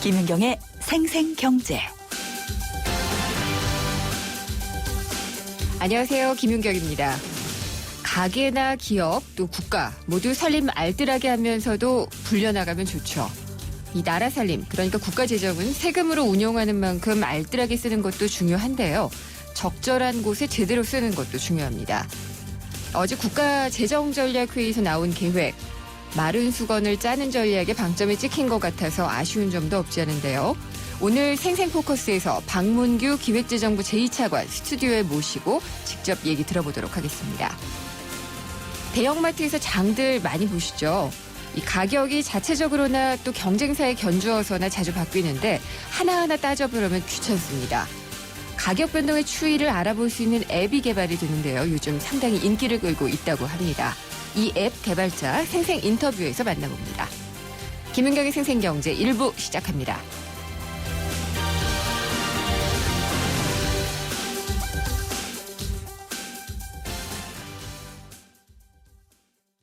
김윤경의 생생경제. 안녕하세요. 김윤경입니다. 가게나 기업 또 국가 모두 살림 알뜰하게 하면서도 불려나가면 좋죠. 이 나라 살림, 그러니까 국가 재정은 세금으로 운용하는 만큼 알뜰하게 쓰는 것도 중요한데요. 적절한 곳에 제대로 쓰는 것도 중요합니다. 어제 국가재정전략회의에서 나온 계획, 마른 수건을 짜는 전략에 방점이 찍힌 것 같아서 아쉬운 점도 없지 않은데요. 오늘 생생포커스에서 박문규 기획재정부 제2차관 스튜디오에 모시고 직접 얘기 들어보도록 하겠습니다. 대형마트에서 장들 많이 보시죠? 이 가격이 자체적으로나 또 경쟁사에 견주어서나 자주 바뀌는데 하나하나 따져보려면 귀찮습니다. 가격 변동의 추이를 알아볼 수 있는 앱이 개발이 되는데요. 요즘 상당히 인기를 끌고 있다고 합니다. 이 앱 개발자 생생 인터뷰에서 만나봅니다. 김윤경의 생생경제 1부 시작합니다.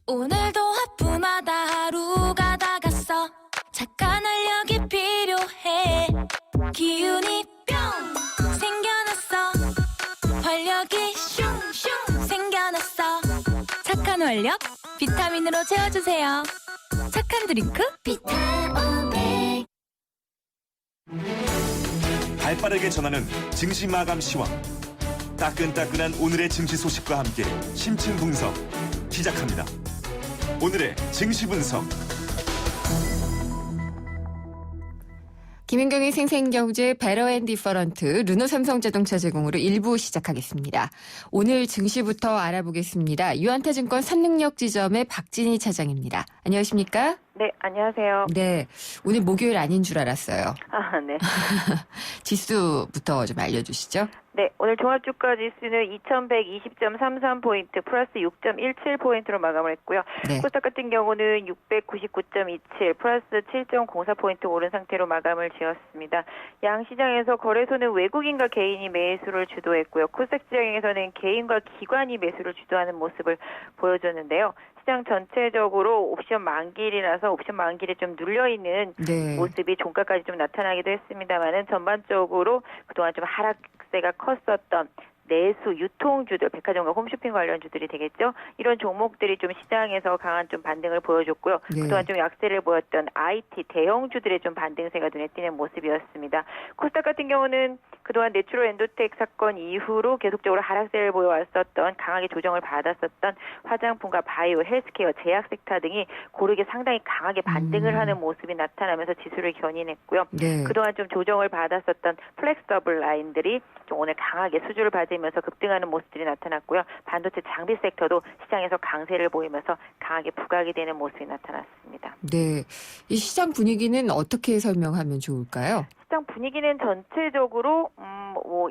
오늘도 하품하다 하루가 다 갔어. 잠깐 활력이 필요해. 기운이 뿅 생겨났어. 활력이 슝슝 생겨났어. 착한 활력 비타민으로 채워주세요. 착한 드링크 비타오백. 발빠르게 전하는 증시 마감 시황. 따끈따끈한 오늘의 증시 소식과 함께 심층 분석 시작합니다. 오늘의 증시 분석. 김윤경의 생생경제 베러 앤 디퍼런트 르노 삼성자동차 제공으로 1부 시작하겠습니다. 오늘 증시부터 알아보겠습니다. 유한타증권 선능력지점의 박진희 차장입니다. 안녕하십니까? 네, 안녕하세요. 네, 오늘 목요일 아닌 줄 알았어요. 아, 네. 지수부터 좀 알려주시죠. 네, 오늘 종합주가 지수는 2120.33포인트 플러스 6.17포인트로 마감을 했고요. 네. 코스닥 같은 경우는 699.27 플러스 7.04포인트 오른 상태로 마감을 지었습니다. 양시장에서 거래소는 외국인과 개인이 매수를 주도했고요. 코스닥 시장에서는 개인과 기관이 매수를 주도하는 모습을 보여줬는데요. 시장 전체적으로 옵션 만기일이라서 옵션 만기일에 좀 눌려있는 네. 모습이 종가까지 좀 나타나기도 했습니다만은 전반적으로 그동안 좀 하락세가 컸었던 내수, 유통주들, 백화점과 홈쇼핑 관련주들이 되겠죠. 이런 종목들이 좀 시장에서 강한 좀 반등을 보여줬고요. 네. 그동안 좀 약세를 보였던 IT 대형주들의 좀 반등세가 눈에 띄는 모습이었습니다. 코스닥 같은 경우는 그동안 내추럴 엔도텍 사건 이후로 계속적으로 하락세를 보여왔었던 강하게 조정을 받았었던 화장품과 바이오, 헬스케어, 제약 섹터 등이 고르게 상당히 강하게 반등을 하는 모습이 나타나면서 지수를 견인했고요. 네. 그동안 좀 조정을 받았었던 플렉서블 라인들이 좀 오늘 강하게 수주를 받으면서 급등하는 모습들이 나타났고요. 반도체 장비 섹터도 시장에서 강세를 보이면서 강하게 부각이 되는 모습이 나타났습니다. 네, 이 시장 분위기는 어떻게 설명하면 좋을까요? 시장 분위기는 전체적으로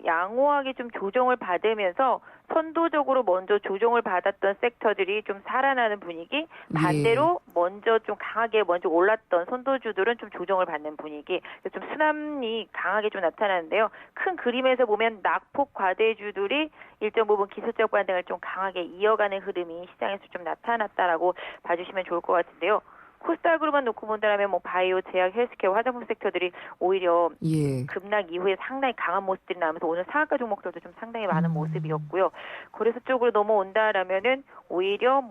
양호하게 좀 조정을 받으면서 선도적으로 먼저 조정을 받았던 섹터들이 좀 살아나는 분위기, 반대로 먼저 좀 강하게 먼저 올랐던 선도주들은 좀 조정을 받는 분위기, 좀 순환이 강하게 좀 나타나는데요. 큰 그림에서 보면 낙폭 과대주들이 일정 부분 기술적 반등을 좀 강하게 이어가는 흐름이 시장에서 좀 나타났다라고 봐주시면 좋을 것 같은데요. 코스닥으로만 놓고 본다면 바이오, 제약, 헬스케어, 화장품 섹터들이 오히려 급락 이후에 상당히 강한 모습들이 나오면서 오늘 상한가 종목들도 좀 상당히 많은 모습이었고요. 거래소 쪽으로 넘어온다라면은 오히려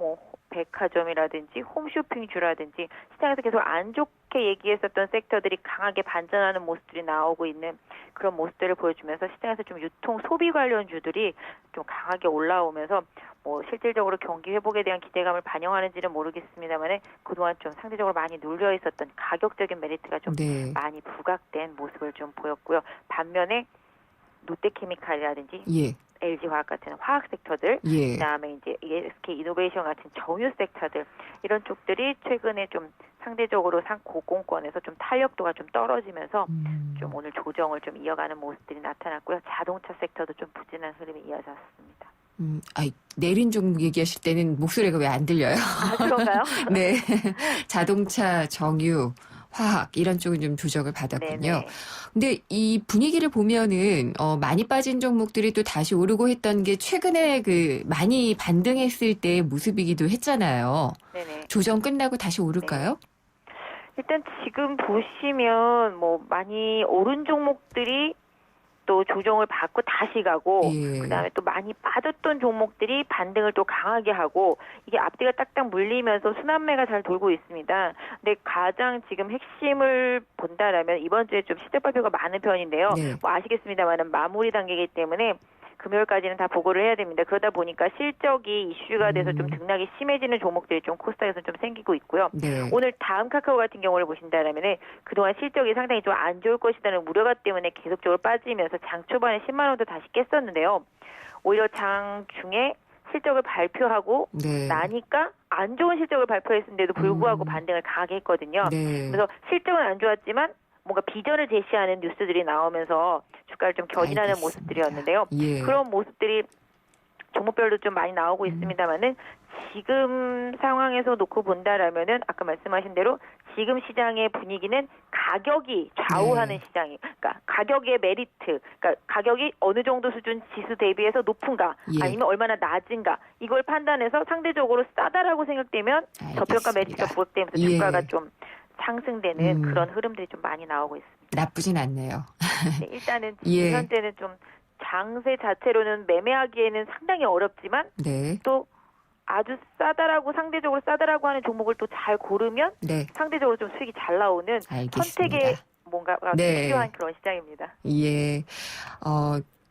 백화점이라든지 홈쇼핑주라든지 시장에서 계속 안 좋게 얘기했었던 섹터들이 강하게 반전하는 모습들이 나오고 있는 그런 모습들을 보여주면서 시장에서 좀 유통 소비 관련주들이 좀 강하게 올라오면서 실질적으로 경기 회복에 대한 기대감을 반영하는지는 모르겠습니다만 그동안 좀 상대적으로 많이 눌려 있었던 가격적인 메리트가 좀 많이 부각된 모습을 좀 보였고요. 반면에 롯데케미칼이라든지 LG화학 같은 화학 섹터들, 그다음에 이제 SK 이노베이션 같은 정유 섹터들 이런 쪽들이 최근에 좀 상대적으로 고공권에서 좀 탄력도가 좀 떨어지면서 좀 오늘 조정을 좀 이어가는 모습들이 나타났고요. 자동차 섹터도 좀 부진한 흐름이 이어졌습니다. 내린 종목 얘기하실 때는 목소리가 왜 안 들려요? 아, 그런가요? 네. 자동차, 정유, 화학 이런 쪽은 좀 조정을 받았군요. 네네. 근데 이 분위기를 보면은 많이 빠진 종목들이 또 다시 오르고 했던 게 최근에 많이 반등했을 때의 모습이기도 했잖아요. 네네. 조정 끝나고 다시 오를까요? 일단 지금 보시면 뭐 많이 오른 종목들이 또 조정을 받고 다시 가고 예. 그다음에 또 많이 빠졌던 종목들이 반등을 또 강하게 하고 이게 앞뒤가 딱딱 물리면서 순환매가 잘 돌고 있습니다. 근데 가장 지금 핵심을 본다라면 이번 주에 좀 실적 발표가 많은 편인데요. 네. 뭐 아시겠습니다만은 마무리 단계이기 때문에 금요일까지는 다 보고를 해야 됩니다. 그러다 보니까 실적이 이슈가 돼서 좀 등락이 심해지는 종목들이 좀 코스닥에서 좀 생기고 있고요. 네. 오늘 다음 카카오 같은 경우를 보신다면 그동안 실적이 상당히 좀 안 좋을 것이라는 우려가 때문에 계속적으로 빠지면서 장 초반에 10만 원도 다시 깼었는데요. 오히려 장 중에 실적을 발표하고 네. 나니까 안 좋은 실적을 발표했는데도 불구하고 반등을 강하게 했거든요. 네. 그래서 실적은 안 좋았지만 뭔가 비전을 제시하는 뉴스들이 나오면서 주가를 좀 견인하는 알겠습니다. 모습들이었는데요. 예. 그런 모습들이 종목별로 좀 많이 나오고 있습니다만은 지금 상황에서 놓고 본다라면은 아까 말씀하신 대로 지금 시장의 분위기는 가격이 좌우하는 네. 시장이, 그러니까 가격의 메리트, 그러니까 가격이 어느 정도 수준 지수 대비해서 높은가, 예. 아니면 얼마나 낮은가 이걸 판단해서 상대적으로 싸다라고 생각되면 저평가 메리트가 알겠습니다. 부각되면서 예. 주가가 좀 상승되는 그런 흐름들이 좀 많이 나오고 있습니다. 나쁘진 않네요. 네, 일단은 예. 지금 현재는 좀 장세 자체로는 매매하기에는 상당히 어렵지만 네. 또 아주 싸다라고 상대적으로 싸다라고 하는 종목을 또 잘 고르면 네. 상대적으로 좀 수익이 잘 나오는 알겠습니다. 선택의 뭔가가 좀 네. 필요한 그런 시장입니다. 예.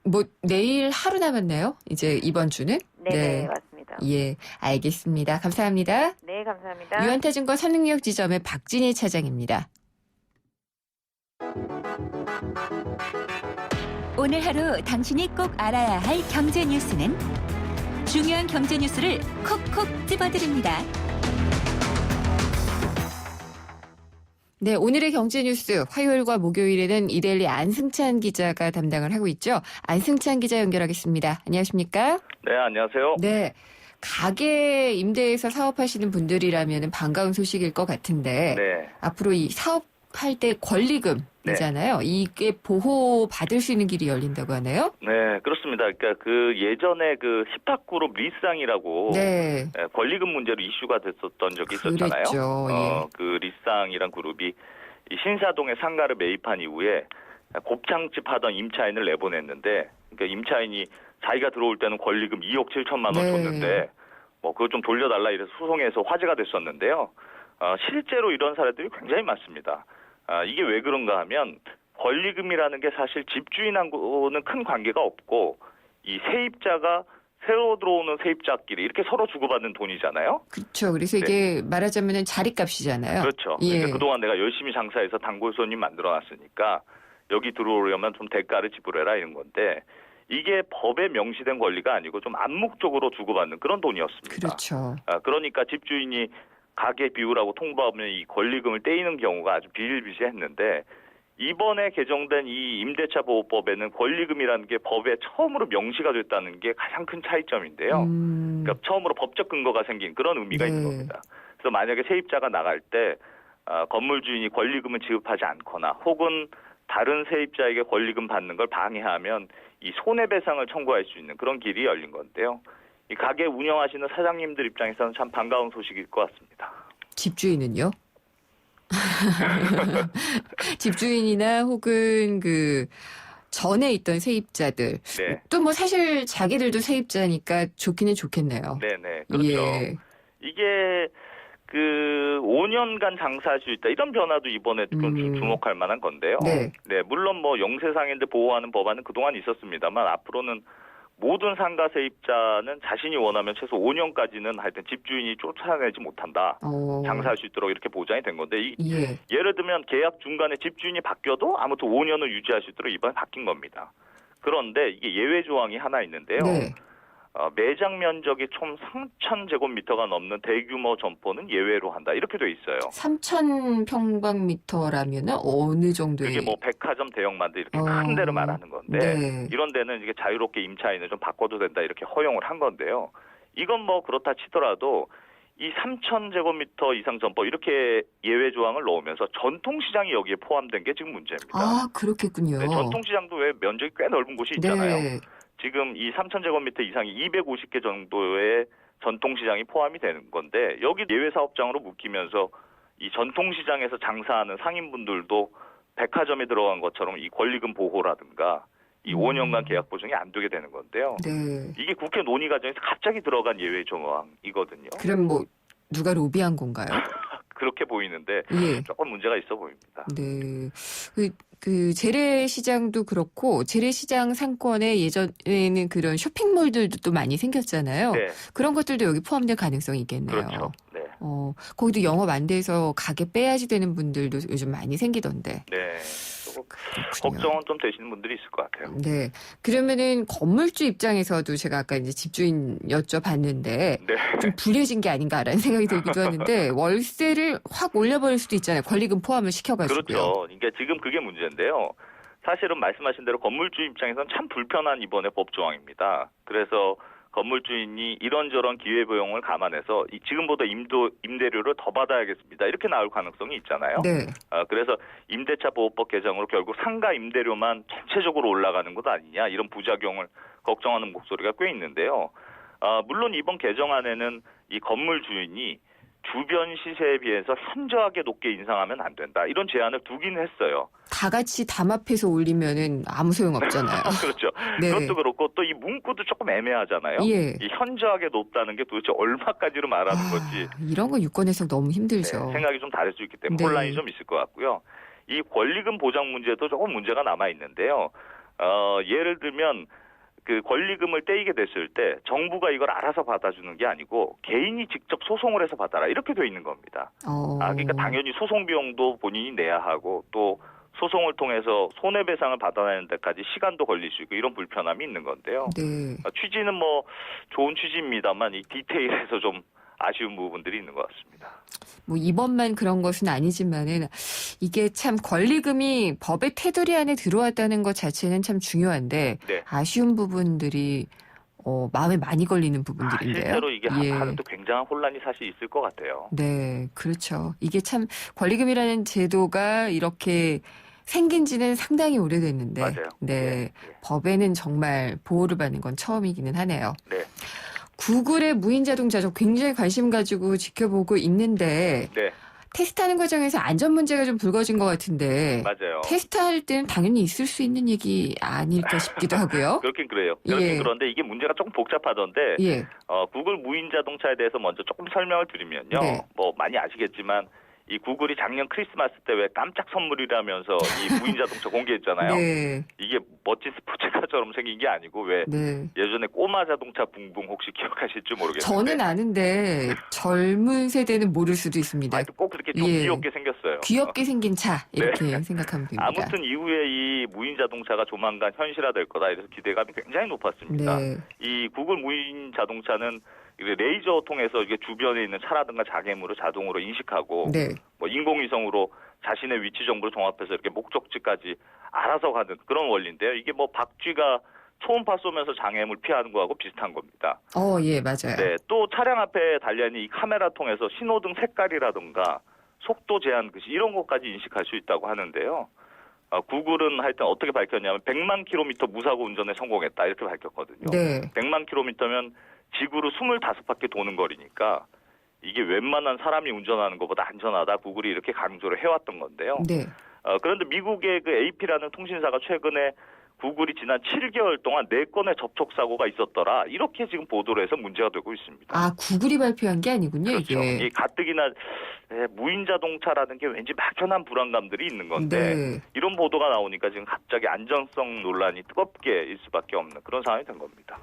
뭐 내일 하루 남았나요? 이제 이번 주는? 네, 맞습니다. 예. 알겠습니다. 감사합니다. 네, 감사합니다. 유한타증권 선능력 지점의 박진희 차장입니다. 오늘 하루 당신이 꼭 알아야 할 경제 뉴스는 중요한 경제 뉴스를 콕콕 집어드립니다. 네, 오늘의 경제 뉴스 화요일과 목요일에는 이데일리 안승찬 기자가 담당을 하고 있죠. 안승찬 기자 연결하겠습니다. 안녕하십니까? 네, 안녕하세요. 네. 가게 임대해서 사업하시는 분들이라면 반가운 소식일 것 같은데 네. 앞으로 이 사업할 때 권리금이잖아요. 이게 보호 받을 수 있는 길이 열린다고 하네요. 네, 그렇습니다. 그러니까 그 예전에 그 힙합그룹 리쌍이라고 네. 권리금 문제로 이슈가 됐었던 적이 있었잖아요. 그랬죠. 예. 그 리쌍이란 그룹이 이 신사동에 상가를 매입한 이후에 곱창집 하던 임차인을 내보냈는데, 그러니까 임차인이 자기가 들어올 때는 권리금 2억 7천만 원 네. 줬는데 뭐 그거 좀 돌려달라 이래서 소송해서 화제가 됐었는데요. 실제로 이런 사례들이 굉장히 많습니다. 이게 왜 그런가 하면 권리금이라는 게 사실 집주인하고는 큰 관계가 없고 이 세입자가 새로 들어오는 세입자끼리 이렇게 서로 주고받는 돈이잖아요. 그렇죠. 그래서 이게 말하자면 자리값이잖아요. 그렇죠. 예. 그러니까 그동안 내가 열심히 장사해서 단골 손님 만들어놨으니까 여기 들어오려면 좀 대가를 지불해라 이런 건데, 이게 법에 명시된 권리가 아니고 좀 암묵적으로 주고받는 그런 돈이었습니다. 그렇죠. 그러니까 집주인이 가계 비우라고 통보하면 이 권리금을 떼이는 경우가 아주 비일비재했는데, 이번에 개정된 이 임대차 보호법에는 권리금이라는 게 법에 처음으로 명시가 됐다는 게 가장 큰 차이점인데요. 그러니까 처음으로 법적 근거가 생긴 그런 의미가 네. 있는 겁니다. 그래서 만약에 세입자가 나갈 때 건물 주인이 권리금을 지급하지 않거나 혹은 다른 세입자에게 권리금 받는 걸 방해하면 이 손해배상을 청구할 수 있는 그런 길이 열린 건데요. 이 가게 운영하시는 사장님들 입장에서는 참 반가운 소식일 것 같습니다. 집주인은요? 집주인이나 혹은 그 전에 있던 세입자들. 네. 또 뭐 사실 자기들도 세입자니까 좋기는 좋겠네요. 네네. 그렇죠. 예. 이게 그 5년간 장사할 수 있다 이런 변화도 이번에 좀 주목할 만한 건데요. 네. 물론 뭐 영세상인들 보호하는 법안은 그동안 있었습니다만 앞으로는 모든 상가 세입자는 자신이 원하면 최소 5년까지는 하여튼 집주인이 쫓아내지 못한다. 장사할 수 있도록 이렇게 보장이 된 건데 예. 예를 들면 계약 중간에 집주인이 바뀌어도 아무튼 5년을 유지할 수 있도록 이번에 바뀐 겁니다. 그런데 이게 예외 조항이 하나 있는데요. 네. 매장 면적이 총 3,000제곱미터가 넘는 대규모 점포는 예외로 한다. 이렇게 돼 있어요. 3,000평방미터라면 어느 정도의? 그게 뭐 백화점 대형마트 이렇게 큰 데를 말하는 건데 네. 이런 데는 이게 자유롭게 임차인을 좀 바꿔도 된다 이렇게 허용을 한 건데요. 이건 뭐 그렇다 치더라도 이 3,000제곱미터 이상 점포 이렇게 예외 조항을 넣으면서 전통시장이 여기에 포함된 게 지금 문제입니다. 아, 그렇겠군요. 네, 전통시장도 왜 면적이 꽤 넓은 곳이 있잖아요. 네. 지금 이 3,000제곱미터 이상이 250개 정도의 전통시장이 포함이 되는 건데 여기 예외 사업장으로 묶이면서 이 전통시장에서 장사하는 상인분들도 백화점에 들어간 것처럼 이 권리금 보호라든가 이 5년간 계약 보증이 안 되게 되는 건데요. 네. 이게 국회 논의 과정에서 갑자기 들어간 예외 조항이거든요. 그럼 뭐 누가 로비한 건가요? 그렇게 보이는데 예. 조금 문제가 있어 보입니다. 네. 그 재래시장도 그렇고 재래시장 상권에 예전에는 그런 쇼핑몰들도 또 많이 생겼잖아요. 네, 그런 것들도 여기 포함될 가능성이 있겠네요. 그렇죠. 네, 거기도 영업 안 돼서 가게 빼야지 되는 분들도 요즘 많이 생기던데. 네. 조금 그렇군요. 걱정은 좀 되시는 분들이 있을 것 같아요. 네. 그러면은 건물주 입장에서도 제가 아까 이제 집주인 여쭤봤는데 네. 좀 불리해진 게 아닌가라는 생각이 들기도 하는데 월세를 확 올려버릴 수도 있잖아요. 권리금 포함을 시켜가지고요. 그렇죠. 그러니까 지금 그게 문제인데요. 사실은 말씀하신 대로 건물주 입장에서는 참 불편한 이번에 법 조항입니다. 그래서 건물주인이 이런저런 기회비용을 감안해서 지금보다 임대료를 더 받아야겠습니다. 이렇게 나올 가능성이 있잖아요. 네. 그래서 임대차 보호법 개정으로 결국 상가 임대료만 전체적으로 올라가는 것 아니냐 이런 부작용을 걱정하는 목소리가 꽤 있는데요. 물론 이번 개정안에는 이 건물 주인이 주변 시세에 비해서 현저하게 높게 인상하면 안 된다 이런 제안을 두긴 했어요. 다 같이 담합해서 올리면은 아무 소용 없잖아요. 그렇죠. 네. 그것도 그렇고 또 이 문구도 조금 애매하잖아요. 예. 이 현저하게 높다는 게 도대체 얼마까지로 말하는 건지 이런 거 유권 해석 너무 힘들죠. 네, 생각이 좀 다를 수 있기 때문에 네. 혼란이 좀 있을 것 같고요. 이 권리금 보장 문제도 조금 문제가 남아 있는데요. 예를 들면 그 권리금을 떼이게 됐을 때 정부가 이걸 알아서 받아주는 게 아니고 개인이 직접 소송을 해서 받아라 이렇게 돼 있는 겁니다. 그러니까 당연히 소송 비용도 본인이 내야 하고 또 소송을 통해서 손해배상을 받아내는 데까지 시간도 걸릴 수 있고 이런 불편함이 있는 건데요. 네. 취지는 뭐 좋은 취지입니다만 이 디테일에서 좀 아쉬운 부분들이 있는 것 같습니다. 뭐 이번만 그런 것은 아니지만은 이게 참 권리금이 법의 테두리 안에 들어왔다는 것 자체는 참 중요한데 네. 아쉬운 부분들이 마음에 많이 걸리는 부분들인데요. 실제로 이게 예. 하는데 굉장한 혼란이 사실 있을 것 같아요. 네, 그렇죠. 이게 참 권리금이라는 제도가 이렇게 생긴 지는 상당히 오래됐는데 맞아요. 네. 예. 법에는 정말 보호를 받는 건 처음이기는 하네요. 네. 구글의 무인 자동차 저 굉장히 관심 가지고 지켜보고 있는데 네. 테스트하는 과정에서 안전 문제가 좀 불거진 것 같은데 맞아요. 테스트할 때는 당연히 있을 수 있는 얘기 아닐까 싶기도 하고요. 그렇긴 그래요. 그렇긴 예. 그런데 이게 문제가 조금 복잡하던데 예. 구글 무인 자동차에 대해서 먼저 조금 설명을 드리면요. 네. 뭐 많이 아시겠지만 이 구글이 작년 크리스마스 때 왜 깜짝 선물이라면서 이 무인 자동차 공개했잖아요. 네. 이게 멋진 스포츠카처럼 생긴 게 아니고 왜 네. 예전에 꼬마 자동차 붕붕 혹시 기억하실지 모르겠는데 저는 아는데 젊은 세대는 모를 수도 있습니다. 꼭 그렇게 좀 예. 귀엽게 생겼어요. 귀엽게 생긴 차 이렇게 네. 생각하면 됩니다. 아무튼 이후에 이 무인 자동차가 조만간 현실화될 거다. 이래서 기대감이 굉장히 높았습니다. 네. 이 구글 무인 자동차는 레이저 통해서 이게 주변에 있는 차라든가 장애물을 자동으로 인식하고 네. 뭐 인공위성으로 자신의 위치 정보를 종합해서 이렇게 목적지까지 알아서 가는 그런 원리인데요. 이게 뭐 박쥐가 초음파 쏘면서 장애물 피하는 거하고 비슷한 겁니다. 예, 맞아요. 네, 또 차량 앞에 달려있는 이 카메라 통해서 신호등 색깔이라든가 속도 제한 글씨 이런 것까지 인식할 수 있다고 하는데요. 구글은 하여튼 어떻게 밝혔냐면 100만 킬로미터 무사고 운전에 성공했다 이렇게 밝혔거든요. 네. 100만 킬로미터면 지구로 25바퀴 도는 거리니까 이게 웬만한 사람이 운전하는 것보다 안전하다 구글이 이렇게 강조를 해왔던 건데요. 네. 그런데 미국의 그 AP라는 통신사가 최근에 구글이 지난 7개월 동안 4건의 접촉 사고가 있었더라. 이렇게 지금 보도를 해서 문제가 되고 있습니다. 구글이 발표한 게 아니군요, 그렇죠. 이게. 이 가뜩이나 무인 자동차라는 게 왠지 막연한 불안감들이 있는 건데 네. 이런 보도가 나오니까 지금 갑자기 안전성 논란이 뜨겁게 일 수밖에 없는 그런 상황이 된 겁니다.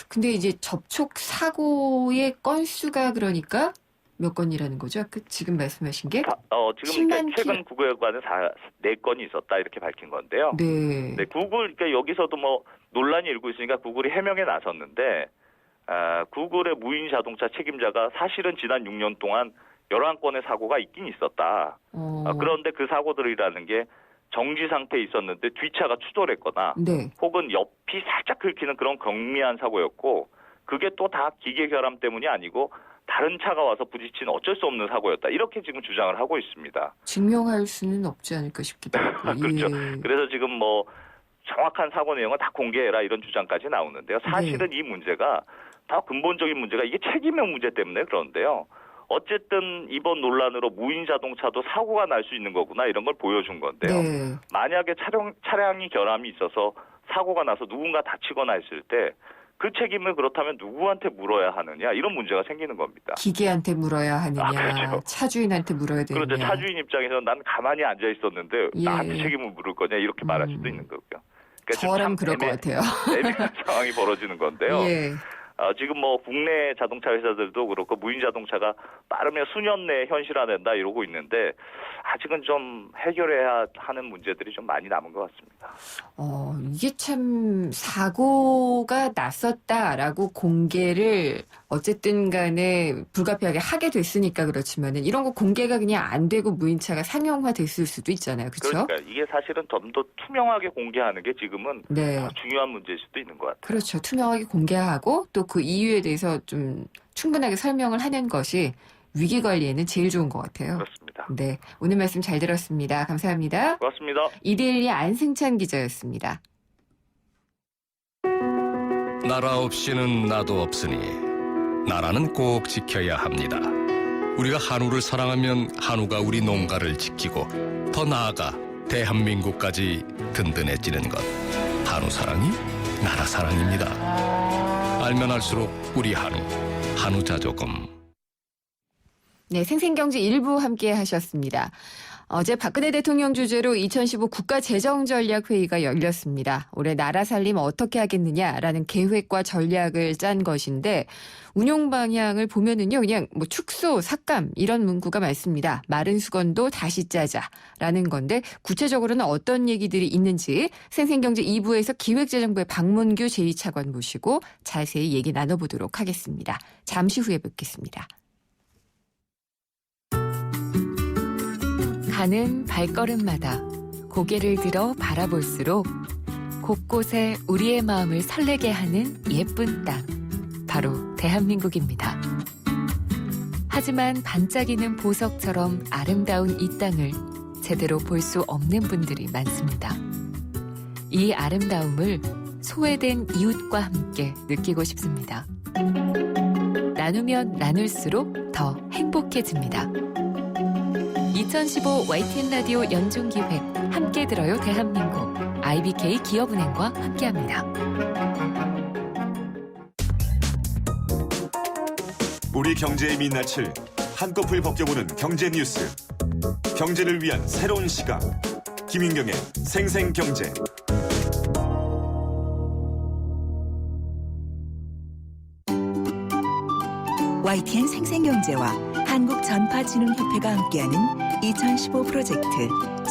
근데 이제 접촉 사고의 건수가 그러니까 몇 건이라는 거죠? 지금 말씀하신 게? 지금 10만 최근 구글과는 4건이 있었다 이렇게 밝힌 건데요. 네. 네, 구글 그러니까 여기서도 뭐 논란이 일고 있으니까 구글이 해명에 나섰는데 구글의 무인 자동차 책임자가 사실은 지난 6년 동안 11건의 사고가 있긴 있었다. 그런데 그 사고들이라는 게 정지 상태에 있었는데 뒷차가 추돌했거나 네. 혹은 옆이 살짝 긁히는 그런 경미한 사고였고 그게 또 다 기계 결함 때문이 아니고 다른 차가 와서 부딪힌 어쩔 수 없는 사고였다. 이렇게 지금 주장을 하고 있습니다. 증명할 수는 없지 않을까 싶기도 하고. 그렇죠. 예. 그래서 지금 뭐 정확한 사고 내용을 다 공개해라 이런 주장까지 나오는데요. 사실은 이 문제가 다 근본적인 문제가 이게 책임의 문제 때문에 그런데요. 어쨌든 이번 논란으로 무인 자동차도 사고가 날 수 있는 거구나 이런 걸 보여준 건데요. 네. 만약에 차량이 결함이 있어서 사고가 나서 누군가 다치거나 했을 때 그 책임을 그렇다면 누구한테 물어야 하느냐 이런 문제가 생기는 겁니다. 기계한테 물어야 하느냐, 그렇죠. 차주인한테 물어야 되느냐. 그런데 차주인 입장에서는 난 가만히 앉아 있었는데 예. 나한테 책임을 물을 거냐 이렇게 말할 수도 있는 거고요. 그러니까 지금 저랑 참 그럴 것 같아요. 애매한 상황이 벌어지는 건데요. 예. 지금 뭐 국내 자동차 회사들도 그렇고 무인 자동차가 빠르면 수년 내에 현실화된다 이러고 있는데 아직은 좀 해결해야 하는 문제들이 좀 많이 남은 것 같습니다. 이게 참 사고가 났었다라고 공개를 어쨌든 간에 불가피하게 하게 됐으니까 그렇지만은 이런 거 공개가 그냥 안 되고 무인차가 상용화 됐을 수도 있잖아요. 그렇죠? 그러니까 이게 사실은 좀 더 투명하게 공개하는 게 지금은 네. 중요한 문제일 수도 있는 것 같아요. 그렇죠. 투명하게 공개하고 또 그 이유에 대해서 좀 충분하게 설명을 하는 것이 위기 관리에는 제일 좋은 것 같아요. 그렇습니다. 네. 오늘 말씀 잘 들었습니다. 감사합니다. 고맙습니다. 이데일리 안승찬 기자였습니다. 나라 없이는 나도 없으니 나라는 꼭 지켜야 합니다. 우리가 한우를 사랑하면 한우가 우리 농가를 지키고 더 나아가 대한민국까지 든든해지는 것. 한우 사랑이 나라 사랑입니다. 알면 알수록 우리 한우 자조금. 네, 생생경제 일부 함께 하셨습니다. 어제 박근혜 대통령 주재로 2015 국가재정전략회의가 열렸습니다. 올해 나라 살림 어떻게 하겠느냐라는 계획과 전략을 짠 것인데 운용 방향을 보면은요, 그냥 뭐 축소, 삭감 이런 문구가 많습니다. 마른 수건도 다시 짜자라는 건데 구체적으로는 어떤 얘기들이 있는지 생생경제 2부에서 기획재정부의 박문규 제2차관 모시고 자세히 얘기 나눠보도록 하겠습니다. 잠시 후에 뵙겠습니다. 가는 발걸음마다 고개를 들어 바라볼수록 곳곳에 우리의 마음을 설레게 하는 예쁜 땅, 바로 대한민국입니다. 하지만 반짝이는 보석처럼 아름다운 이 땅을 제대로 볼 수 없는 분들이 많습니다. 이 아름다움을 소외된 이웃과 함께 느끼고 싶습니다. 나누면 나눌수록 더 행복해집니다. 2015 YTN 라디오 연중기획 함께 들어요 대한민국 IBK 기업은행과 함께합니다. 우리 경제의 민낯을 한꺼풀 벗겨보는 경제 뉴스. 경제를 위한 새로운 시각. 김인경의 생생경제. YTN 생생경제와 한국전파진흥협회가 함께하는 2015 프로젝트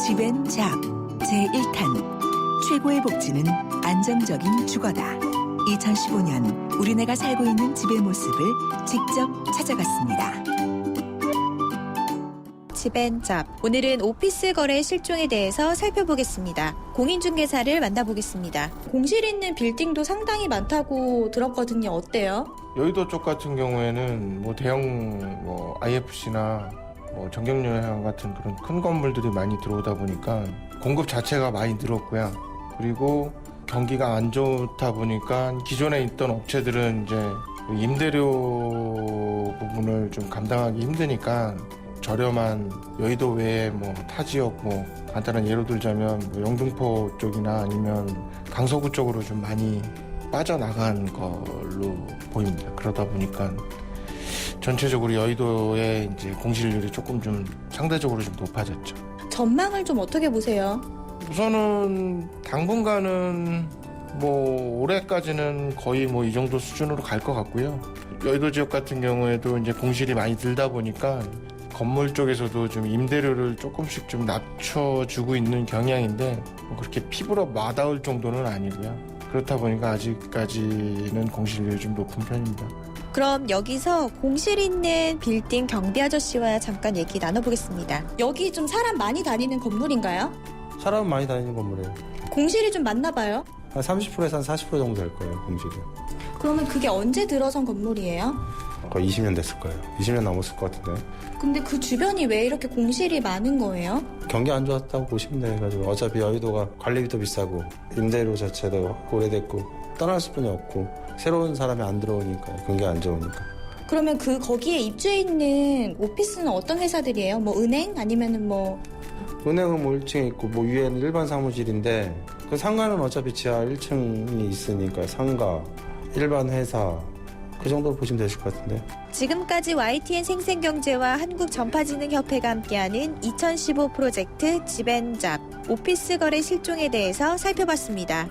집앤잡 제1탄 최고의 복지는 안정적인 주거다. 2015년 우리네가 살고 있는 집의 모습을 직접 찾아갔습니다. 집앤잡. 오늘은 오피스 거래 실종에 대해서 살펴보겠습니다. 공인중개사를 만나보겠습니다. 공실 있는 빌딩도 상당히 많다고 들었거든요. 어때요? 여의도 쪽 같은 경우에는 뭐 대형 IFC나 정경유해항 같은 그런 큰 건물들이 많이 들어오다 보니까 공급 자체가 많이 늘었고요. 그리고 경기가 안 좋다 보니까 기존에 있던 업체들은 이제 임대료 부분을 좀 감당하기 힘드니까 저렴한 여의도 외에 타 지역 간단한 예로 들자면 영등포 쪽이나 아니면 강서구 쪽으로 좀 많이 빠져나간 걸로 보입니다. 그러다 보니까 전체적으로 여의도의 이제 공실률이 조금 좀 상대적으로 좀 높아졌죠. 전망을 좀 어떻게 보세요? 우선은 당분간은 올해까지는 거의 이 정도 수준으로 갈 것 같고요. 여의도 지역 같은 경우에도 이제 공실이 많이 들다 보니까 건물 쪽에서도 좀 임대료를 조금씩 좀 낮춰주고 있는 경향인데 그렇게 피부로 와닿을 정도는 아니고요. 그렇다 보니까 아직까지는 공실률이 좀 높은 편입니다. 그럼 여기서 공실 있는 빌딩 경비 아저씨와 잠깐 얘기 나눠보겠습니다. 여기 좀 사람 많이 다니는 건물인가요? 사람 많이 다니는 건물이에요. 공실이 좀 많나 봐요. 한 30%에서 한 40% 정도 될 거예요, 공실이. 그러면 그게 언제 들어선 건물이에요? 거의 20년 됐을 거예요. 20년 넘었을 것 같은데. 근데 그 주변이 왜 이렇게 공실이 많은 거예요? 경기 안 좋았다고 보시면 돼가지고 어차피 여의도가 관리비도 비싸고 임대료 자체도 오래됐고 떠날 수뿐이 없고 새로운 사람이 안 들어오니까 경기 안 좋으니까. 그러면 거기에 입주해 있는 오피스는 어떤 회사들이에요? 뭐 은행 아니면은 뭐 은행은 뭐 1층에 있고 뭐 위에는 일반 사무실인데 그 상가는 어차피 지하 1층이 있으니까 상가, 일반 회사 그 정도 보시면 되실 것 같은데. 지금까지 YTN 생생경제와 한국전파진흥협회가 함께하는 2015 프로젝트 집앤잡 오피스 거래 실종에 대해서 살펴봤습니다.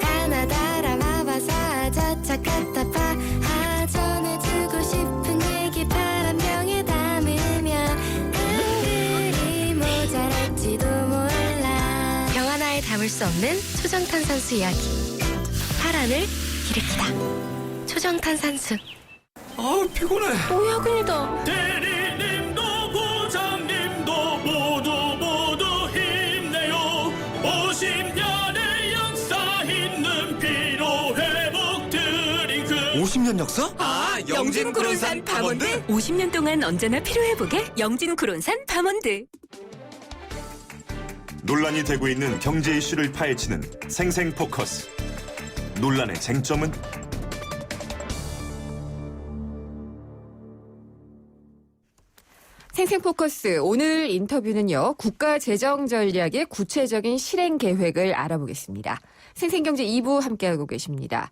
가나다라 마바사 자차카타파 전해주고 싶은 얘기 바람병에 담으면 한글이 모자랄지도 몰라. 병 하나에 담을 수 없는 초정탄산수 이야기. 파란을 일으키다. 초정탄산수. 아 피곤해. 또 야근이다. 대리님도 부장님도 모두 힘내요. 50년의 역사 있는 피로회복 드링크. 50년 역사? 아, 영진 구론산 밤원드. 50년 동안 언제나 필요해보게 영진 구론산 밤원드. 논란이 되고 있는 경제 이슈를 파헤치는 생생포커스. 논란의 쟁점은? 생생포커스 오늘 인터뷰는요. 국가재정전략의 구체적인 실행 계획을 알아보겠습니다. 생생경제 2부 함께하고 계십니다.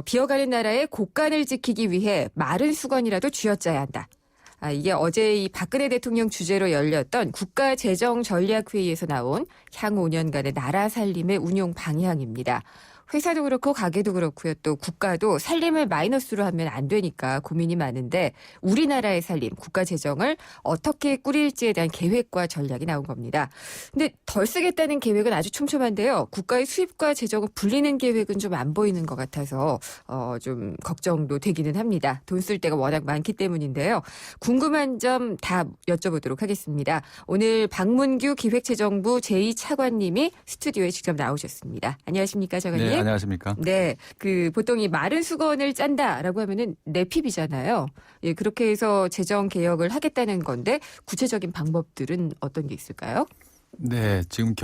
비어가는 나라의 곳간을 지키기 위해 마른 수건이라도 쥐어짜야 한다. 이게 어제 이 박근혜 대통령 주재로 열렸던 국가재정전략회의에서 나온 향후 5년간의 나라 살림의 운용 방향입니다. 회사도 그렇고 가게도 그렇고요. 또 국가도 살림을 마이너스로 하면 안 되니까 고민이 많은데 우리나라의 살림, 국가 재정을 어떻게 꾸릴지에 대한 계획과 전략이 나온 겁니다. 근데 덜 쓰겠다는 계획은 아주 촘촘한데요. 국가의 수입과 재정을 불리는 계획은 좀 안 보이는 것 같아서 좀 걱정도 되기는 합니다. 돈 쓸 데가 워낙 많기 때문인데요. 궁금한 점 다 여쭤보도록 하겠습니다. 오늘 박문규 기획재정부 제2차관님이 스튜디오에 직접 나오셨습니다. 안녕하십니까, 차관님? 네, 안녕하십니까? 네, 보통 이 마른 수건을 짠다라고 하면은 내핍이잖아요. 예, 그렇게 해서 재정 개혁을 하겠다는 건데 구체적인 방법들은 어떤 게 있을까요? 네, 지금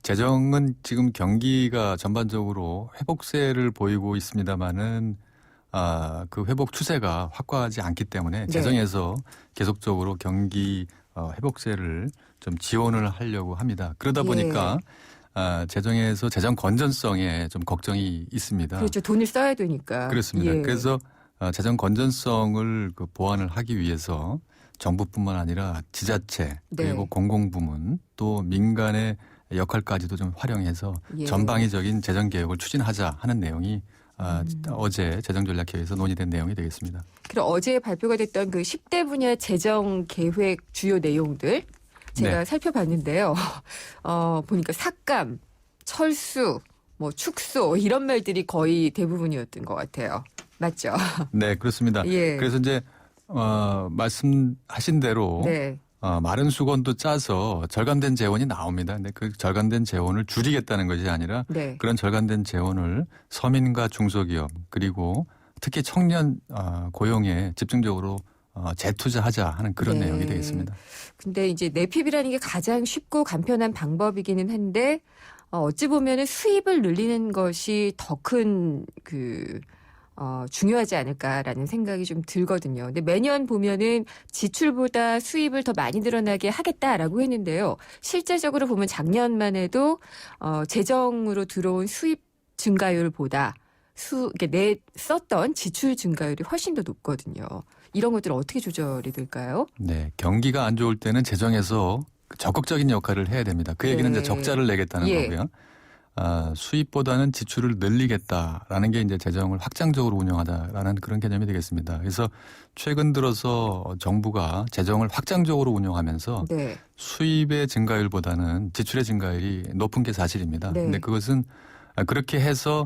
재정은 지금 경기가 전반적으로 회복세를 보이고 있습니다만은 그 회복 추세가 확고하지 않기 때문에 재정에서 계속적으로 경기 회복세를 좀 지원을 하려고 합니다. 그러다 보니까 재정에서 재정 건전성에 좀 걱정이 있습니다. 그렇죠. 돈을 써야 되니까. 그렇습니다. 예. 그래서 재정 건전성을 보완을 하기 위해서 정부뿐만 아니라 지자체 그리고 공공부문 또 민간의 역할까지도 좀 활용해서 전방위적인 재정 개혁을 추진하자 하는 내용이 어제 재정전략회의에서 논의된 내용이 되겠습니다. 그럼 어제 발표가 됐던 그 10대 분야 재정 계획 주요 내용들 제가 살펴봤는데요. 보니까 삭감, 철수, 축소 이런 말들이 거의 대부분이었던 것 같아요. 맞죠? 네, 그렇습니다. 예. 그래서 이제 말씀하신 대로 마른 수건도 짜서 절감된 재원이 나옵니다. 근데 그 절감된 재원을 줄이겠다는 것이 아니라 그런 절감된 재원을 서민과 중소기업 그리고 특히 청년 고용에 집중적으로 재투자하자 하는 그런 내용이 되겠습니다. 근데 이제 내핍이라는 게 가장 쉽고 간편한 방법이기는 한데 어찌 보면은 수입을 늘리는 것이 더 큰 중요하지 않을까라는 생각이 좀 들거든요. 근데 매년 보면은 지출보다 수입을 더 많이 늘어나게 하겠다라고 했는데요. 실제적으로 보면 작년만 해도 재정으로 들어온 수입 증가율보다 썼던 지출 증가율이 훨씬 더 높거든요. 이런 것들은 어떻게 조절이 될까요? 네, 경기가 안 좋을 때는 재정에서 적극적인 역할을 해야 됩니다. 그 얘기는 이제 적자를 내겠다는 거고요. 수입보다는 지출을 늘리겠다라는 게 이제 재정을 확장적으로 운영하다라는 그런 개념이 되겠습니다. 그래서 최근 들어서 정부가 재정을 확장적으로 운영하면서 수입의 증가율보다는 지출의 증가율이 높은 게 사실입니다. 근데 그것은 그렇게 해서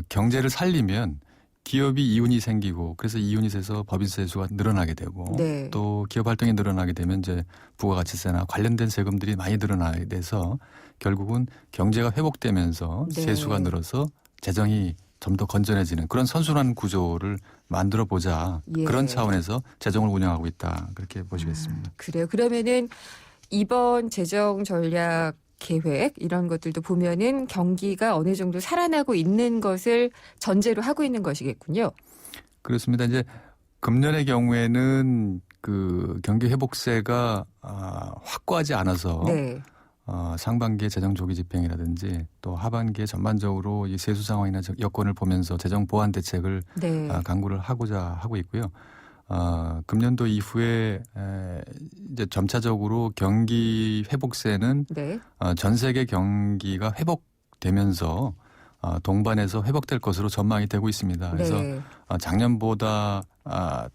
경제를 살리면 기업이 이윤이 생기고 그래서 이윤이 돼서 법인세 수가 늘어나게 되고 또 기업 활동이 늘어나게 되면 이제 부가가치세나 관련된 세금들이 많이 늘어나게 돼서 결국은 경제가 회복되면서 세수가 늘어서 재정이 좀 더 건전해지는 그런 선순환 구조를 만들어 보자. 그런 차원에서 재정을 운영하고 있다. 그렇게 보시겠습니다. 그래요. 그러면은 이번 재정 전략 계획 이런 것들도 보면은 경기가 어느 정도 살아나고 있는 것을 전제로 하고 있는 것이겠군요. 그렇습니다. 이제 금년의 경우에는 그 경기 회복세가 확고하지 않아서 네. 상반기에 재정 조기 집행이라든지 또 하반기에 전반적으로 이 세수 상황이나 여건을 보면서 재정 보완 대책을 네. 강구를 하고자 하고 있고요. 금년도 이후에 이제 점차적으로 경기 회복세는 네. 전 세계 경기가 회복되면서 동반해서 회복될 것으로 전망이 되고 있습니다. 그래서 네. 작년보다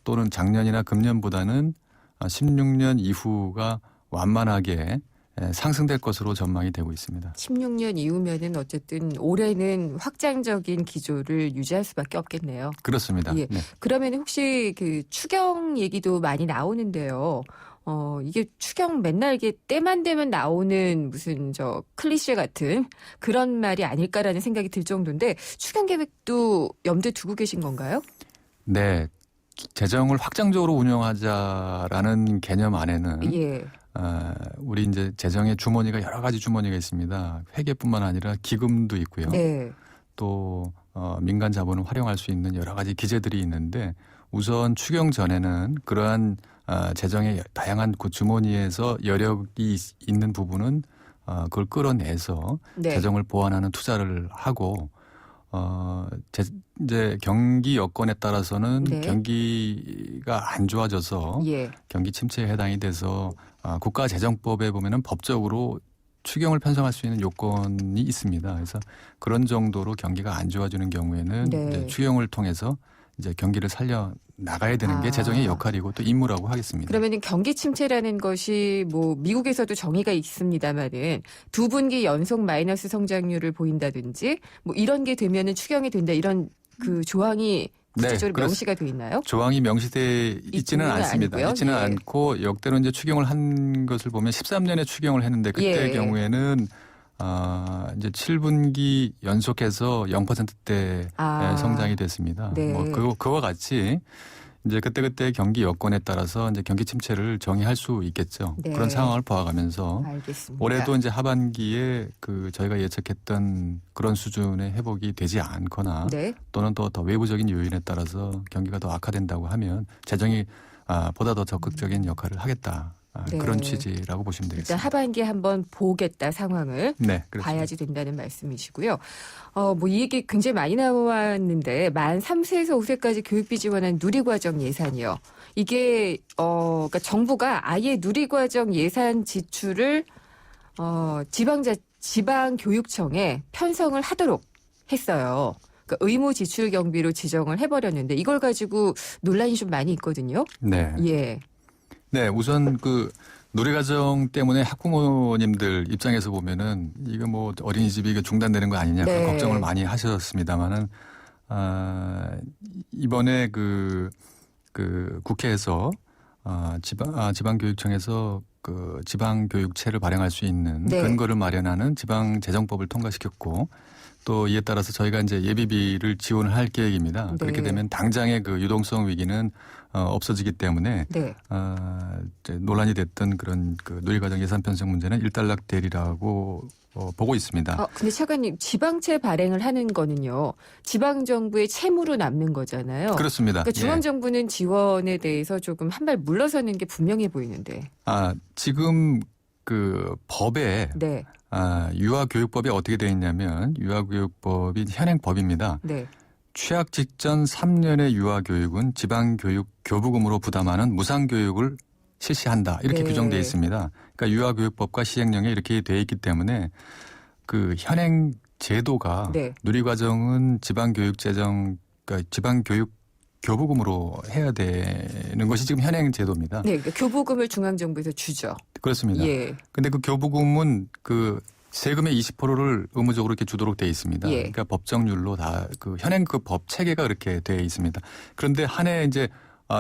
또는 작년이나 금년보다는 16년 이후가 완만하게 상승될 것으로 전망이 되고 있습니다. 16년 이후면은 어쨌든 올해는 확장적인 기조를 유지할 수밖에 없겠네요. 그렇습니다. 예. 네. 그러면 혹시 그 추경 얘기도 많이 나오는데요. 이게 추경 맨날 이게 때만 되면 나오는 무슨 클리셰 같은 그런 말이 아닐까라는 생각이 들 정도인데 추경 계획도 염두에 두고 계신 건가요? 네. 재정을 확장적으로 운영하자라는 개념 안에는 예. 우리 이제 재정의 주머니가 여러 가지 주머니가 있습니다. 회계뿐만 아니라 기금도 있고요. 네. 또 민간 자본을 활용할 수 있는 여러 가지 기재들이 있는데 우선 추경 전에는 그러한 재정의 다양한 그 주머니에서 여력이 있는 부분은 그걸 끌어내서 네. 재정을 보완하는 투자를 하고 이제 경기 여건에 따라서는 네. 경기가 안 좋아져서 예. 경기 침체에 해당이 돼서 국가재정법에 보면은 법적으로 추경을 편성할 수 있는 요건이 있습니다. 그래서 그런 정도로 경기가 안 좋아지는 경우에는 네. 이제 추경을 통해서 이제 경기를 살려 나가야 되는 게 재정의 역할이고 또 임무라고 하겠습니다. 그러면 경기 침체라는 것이 뭐 미국에서도 정의가 있습니다만은 두 분기 연속 마이너스 성장률을 보인다든지 뭐 이런 게 되면은 추경이 된다 이런 그 조항이 구체적으로 명시가 돼 있나요? 조항이 명시돼 있지는 않습니다. 아니고요? 있지는 예. 않고 역대로 이제 추경을 한 것을 보면 13년에 추경을 했는데 그때 예. 경우에는 이제 7분기 연속해서 0%대 성장이 됐습니다. 네. 뭐 그와 같이 이제 그때 경기 여건에 따라서 이제 경기 침체를 정의할 수 있겠죠. 네. 그런 상황을 봐가면서 알겠습니다. 올해도 이제 하반기에 그 저희가 예측했던 그런 수준의 회복이 되지 않거나 네. 또는 또 더 외부적인 요인에 따라서 경기가 더 악화된다고 하면 재정이 보다 더 적극적인 역할을 하겠다. 네. 그런 취지라고 보시면 일단 되겠습니다. 하반기에 한번 보겠다 상황을 네, 그렇습니다. 봐야지 된다는 말씀이시고요. 뭐 이 얘기 굉장히 많이 나왔는데 만 3세에서 5세까지 교육비 지원한 누리과정 예산이요. 이게 그러니까 정부가 아예 누리과정 예산 지출을 지방교육청에 편성을 하도록 했어요. 그러니까 의무 지출 경비로 지정을 해버렸는데 이걸 가지고 논란이 좀 많이 있거든요. 네. 예. 네, 우선 그 누리과정 때문에 학부모님들 입장에서 보면은 이거 뭐 어린이집이 이거 중단되는 거 아니냐 그런 네. 걱정을 많이 하셨습니다만은 이번에 그 국회에서 지방교육청에서 그 지방교육체를 발행할 수 있는 네. 근거를 마련하는 지방재정법을 통과시켰고 또 이에 따라서 저희가 이제 예비비를 지원을 할 계획입니다. 네. 그렇게 되면 당장의 그 유동성 위기는 없어지기 때문에 네. 이제 논란이 됐던 그런 그 누리과정 예산 편성 문제는 일단락되리라고 보고 있습니다. 근데 차관님 지방채 발행을 하는 거는요. 지방정부의 채무로 남는 거잖아요. 그렇습니다. 그러니까 중앙정부는 지원에 대해서 조금 한 발 물러서는 게 분명해 보이는데. 지금 그 법에 네. 유아교육법이 어떻게 되어 있냐면 유아교육법이 현행법입니다. 네. 취학 직전 3년의 유아교육은 지방교육 교부금으로 부담하는 무상교육을 실시한다. 이렇게 네. 규정되어 있습니다. 그러니까 유아교육법과 시행령에 이렇게 되어 있기 때문에 그 현행 제도가 네. 누리과정은 지방교육재정, 그러니까 지방교육 교부금으로 해야 되는 것이 지금 현행 제도입니다. 네. 그러니까 교부금을 중앙정부에서 주죠. 그렇습니다. 예. 근데 그 교부금은 그 세금의 20%를 의무적으로 이렇게 주도록 되어 있습니다. 예. 그러니까 법정률로 다 그 현행 그 법 체계가 그렇게 되어 있습니다. 그런데 한 해 이제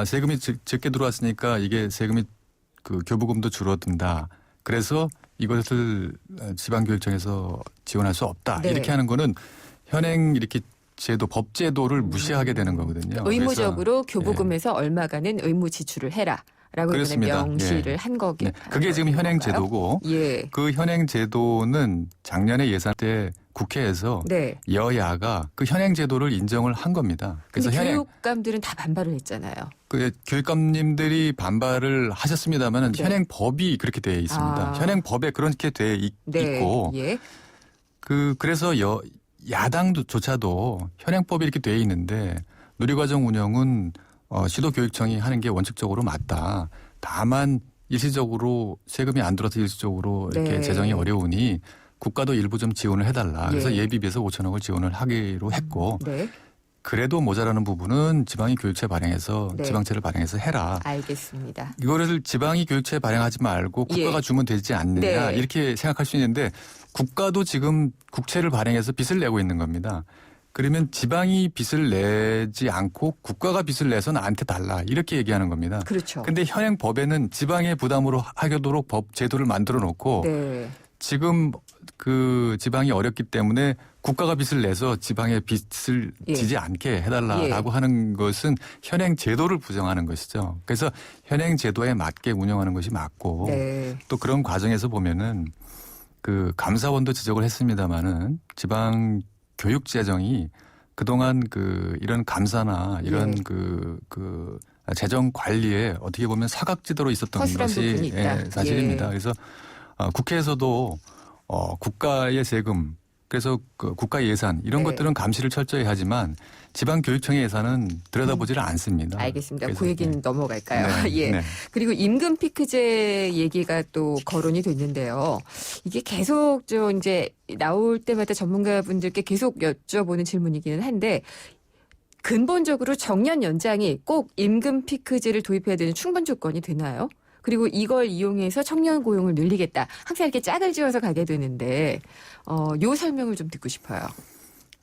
세금이 적게 들어왔으니까 이게 세금이 그 교부금도 줄어든다. 그래서 이것을 지방교육청에서 지원할 수 없다. 네. 이렇게 하는 거는 현행 이렇게 제도, 법 제도를 무시하게 되는 거거든요. 의무적으로 그래서, 교부금에서 얼마가는 의무 지출을 해라. 라고 그렇습니다. 명시를 예. 한 거게. 네. 그게 지금 현행 제도고 예. 그 현행 제도는 작년에 예산 때 국회에서 네. 여야가 그 현행 제도를 인정을 한 겁니다. 그래서 근데 현행 교육감들은 다 반발을 했잖아요. 그 교육감님들이 반발을 하셨습니다만 네. 현행 법이 그렇게 되어 있습니다. 아. 현행 법에 그렇게 되어 네. 있고 예. 그래서 야당조차도 현행법이 이렇게 되어 있는데 누리과정 운영은 시도교육청이 하는 게 원칙적으로 맞다. 다만 일시적으로 세금이 안 들어서 일시적으로 이렇게 네. 재정이 어려우니 국가도 일부 좀 지원을 해달라. 그래서 예. 예비비에서 5천억을 지원을 하기로 했고 네. 그래도 모자라는 부분은 지방이 교육체 발행해서 네. 지방채를 발행해서 해라. 알겠습니다. 이거를 지방이 교육체 발행하지 말고 국가가 예. 주면 되지 않느냐 네. 이렇게 생각할 수 있는데 국가도 지금 국채를 발행해서 빚을 내고 있는 겁니다. 그러면 지방이 빚을 내지 않고 국가가 빚을 내서 나한테 달라 이렇게 얘기하는 겁니다. 그렇죠. 근데 현행 법에는 지방의 부담으로 하도록 법 제도를 만들어 놓고 네. 지금 그 지방이 어렵기 때문에 국가가 빚을 내서 지방의 빚을 예. 지지 않게 해달라라고 하는 것은 현행 제도를 부정하는 것이죠. 그래서 현행 제도에 맞게 운영하는 것이 맞고 네. 또 그런 과정에서 보면은 그 감사원도 지적을 했습니다마는 지방 교육 재정이 그동안 그 이런 감사나 이런 예. 그 재정 관리에 어떻게 보면 사각지대로 있었던 허술한 것이 부분이 있다. 사실입니다. 예. 그래서 국회에서도 국가의 세금 그래서 그 국가 예산 이런 네. 것들은 감시를 철저히 하지만 지방교육청의 예산은 들여다보지를 않습니다. 알겠습니다. 그래서, 그 얘기는 넘어갈까요? 네. 예. 네. 그리고 임금 피크제 얘기가 또 거론이 됐는데요. 이게 계속 이제 나올 때마다 전문가분들께 계속 여쭤보는 질문이기는 한데 근본적으로 정년 연장이 꼭 임금 피크제를 도입해야 되는 충분 조건이 되나요? 그리고 이걸 이용해서 청년 고용을 늘리겠다. 항상 이렇게 짝을 지어서 가게 되는데 요 설명을 좀 듣고 싶어요.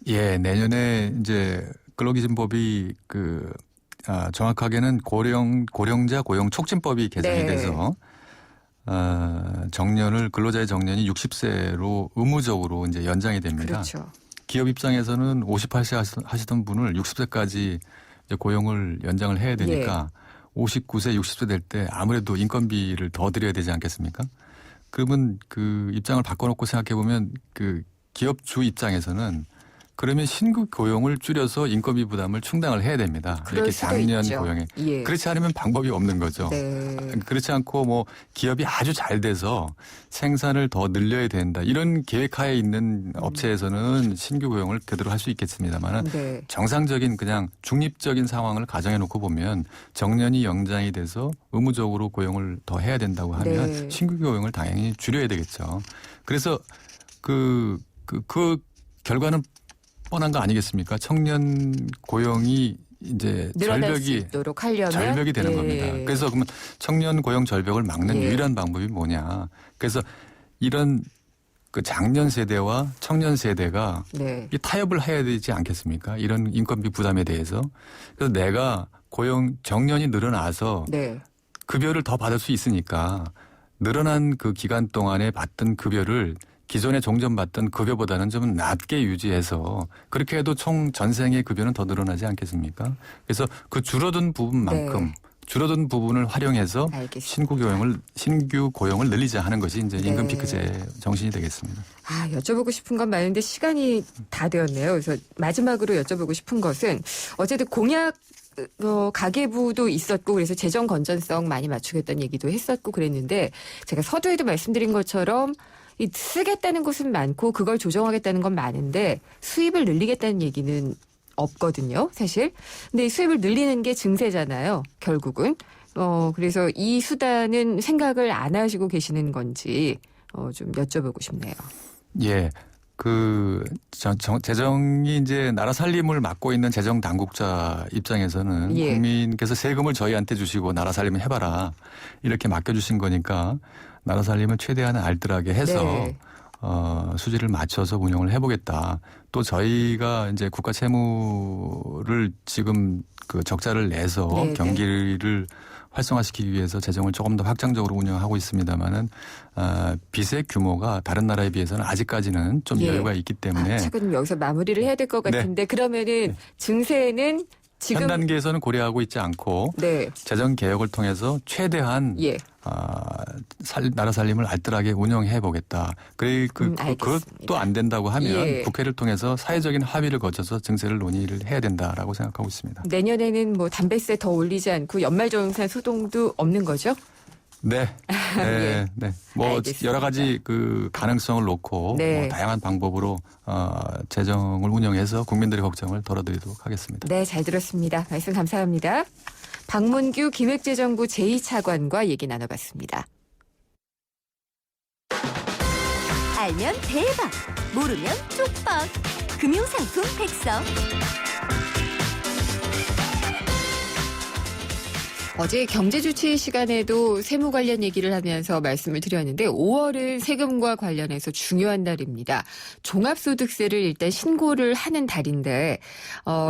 예, 내년에 이제 근로기준법이 정확하게는 고령자 고용 촉진법이 개정이 네. 돼서 근로자의 정년이 60세로 의무적으로 이제 연장이 됩니다. 그렇죠. 기업 입장에서는 58세 하시던 분을 60세까지 이제 고용을 연장을 해야 되니까 59세, 60세 될 때 아무래도 인건비를 더 드려야 되지 않겠습니까? 그러면 그 입장을 바꿔놓고 생각해 보면 그 기업주 입장에서는 그러면 신규 고용을 줄여서 인건비 부담을 충당을 해야 됩니다. 이렇게 작년 고용에. 예. 그렇지 않으면 방법이 없는 거죠. 네. 그렇지 않고 뭐 기업이 아주 잘 돼서 생산을 더 늘려야 된다. 이런 계획하에 있는 업체에서는 신규 고용을 그대로 할 수 있겠습니다만은 네. 정상적인 그냥 중립적인 상황을 가정해 놓고 보면 정년이 연장이 돼서 의무적으로 고용을 더 해야 된다고 하면 네. 신규 고용을 당연히 줄여야 되겠죠. 그래서 그 결과는 뻔한 거 아니겠습니까? 청년 고용이 이제 늘어날 수 있도록 하려면 절벽이 되는 겁니다. 그래서 그러면 청년 고용 절벽을 막는 예. 유일한 방법이 뭐냐? 그래서 이런 그 장년 세대와 청년 세대가 네. 이 타협을 해야 되지 않겠습니까? 이런 인건비 부담에 대해서. 그래서 내가 고용 정년이 늘어나서 네. 급여를 더 받을 수 있으니까 늘어난 그 기간 동안에 받던 급여를 기존에 종전 받던 급여보다는 좀 낮게 유지해서 그렇게 해도 총 전생의 급여는 더 늘어나지 않겠습니까? 그래서 그 줄어든 부분만큼 네. 줄어든 부분을 활용해서 알겠습니다. 신규 고용을 늘리자 하는 것이 이제 임금 네. 피크제의 정신이 되겠습니다. 여쭤보고 싶은 건 많은데 시간이 다 되었네요. 그래서 마지막으로 여쭤보고 싶은 것은 어쨌든 공약 가계부도 있었고 그래서 재정 건전성 많이 맞추겠다는 얘기도 했었고 그랬는데 제가 서두에도 말씀드린 것처럼 쓰겠다는 곳은 많고 그걸 조정하겠다는 건 많은데 수입을 늘리겠다는 얘기는 없거든요, 사실. 근데 수입을 늘리는 게 증세잖아요, 결국은. 그래서 이 수단은 생각을 안 하시고 계시는 건지 좀 여쭤보고 싶네요. 예. 재정이 이제 나라 살림을 맡고 있는 재정 당국자 입장에서는 예. 국민께서 세금을 저희한테 주시고 나라 살림을 해봐라 이렇게 맡겨주신 거니까 나라 살림을 최대한 알뜰하게 해서 네. 수지를 맞춰서 운영을 해보겠다. 또 저희가 이제 국가 채무를 지금 그 적자를 내서 네, 경기를 활성화시키기 위해서 재정을 조금 더 확장적으로 운영하고 있습니다만은 빚의 규모가 다른 나라에 비해서는 아직까지는 좀 예. 여유가 있기 때문에 최근 여기서 마무리를 해야 될 것 같은데 그러면은 증세는 지금 현 단계에서는 고려하고 있지 않고 네. 재정 개혁을 통해서 최대한 예. 나라 살림을 알뜰하게 운영해 보겠다. 그것도 안 된다고 하면 예. 국회를 통해서 사회적인 합의를 거쳐서 증세를 논의를 해야 된다라고 생각하고 있습니다. 내년에는 뭐 담배세 더 올리지 않고 연말정산 소동도 없는 거죠? 네. 네. 네. 뭐 알겠습니다. 여러 가지 그 가능성을 놓고 네. 뭐 다양한 방법으로 재정을 운영해서 국민들의 걱정을 덜어드리도록 하겠습니다. 네, 잘 들었습니다. 말씀 감사합니다. 박문규 기획재정부 제2차관과 얘기 나눠봤습니다. 알면 대박, 모르면 쪽박. 금융상품 백서. 어제 경제주치 시간에도 세무 관련 얘기를 하면서 말씀을 드렸는데 5월은 세금과 관련해서 중요한 달입니다. 종합소득세를 일단 신고를 하는 달인데